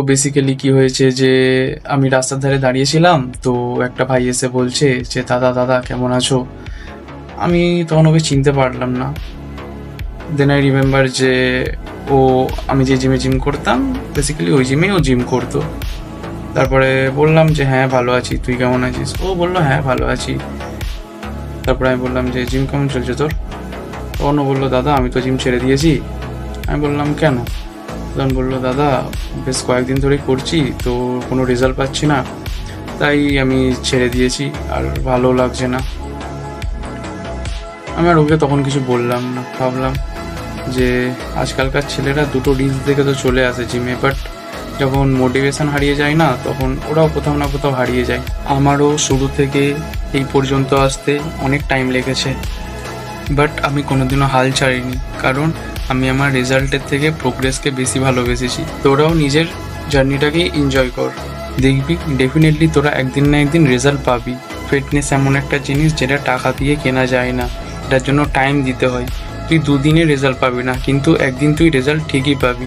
Basically কি হয়েছে যে আমি রাস্তার ধারে দাঁড়িয়েছিলাম, তো একটা ভাই এসে বলছে যে দাদা দাদা কেমন আছো। আমি তখন ওকে চিনতে পারলাম না। দেন আই রিমেম্বার যে ও, আমি যে জিমে জিম করতাম বেসিক্যালি ওই জিমেই ও জিম করতো। তারপরে বললাম যে হ্যাঁ ভালো আছি, তুই কেমন আছিস? ও বললো হ্যাঁ ভালো আছি। তারপরে আমি বললাম যে জিম কেমন চলছে তোর? তখন ও বললো দাদা আমি তো জিম ছেড়ে দিয়েছি। আমি বললাম কেন? তখন বললো দাদা বেশ কয়েকদিন ধরেই করছি তো কোনো রেজাল্ট পাচ্ছি না, তাই আমি ছেড়ে দিয়েছি, আর ভালো লাগছে না। আমি আর ওকে তখন কিছু বললাম না, ভাবলাম যে আজকালকার ছেলেরা দুটো রিলস দেখে তো চলে আসে জিমে, বাট যখন মোটিভেশন হারিয়ে যায় না তখন ওরাও কোথাও না কোথাও হারিয়ে যায়। আমারও শুরু থেকে এই পর্যন্ত আসতে অনেক টাইম লেগেছে, বাট আমি কোনোদিনও হাল ছাড়িনি, কারণ আমি আমার রেজাল্টের থেকে প্রোগ্রেসকে বেশি ভালোবেসেছি। তোরাও নিজের জার্নিটাকে এনজয় কর, দেখবি ডেফিনেটলি তোরা একদিন না একদিন রেজাল্ট পাবি। ফিটনেস এমন একটা জিনিস যেটা টাকা দিয়ে কেনা যায় না, এটার জন্য টাইম দিতে হয়। তুই দুদিনে রেজাল্ট পাবি না, কিন্তু একদিন তুই রেজাল্ট ঠিকই পাবি।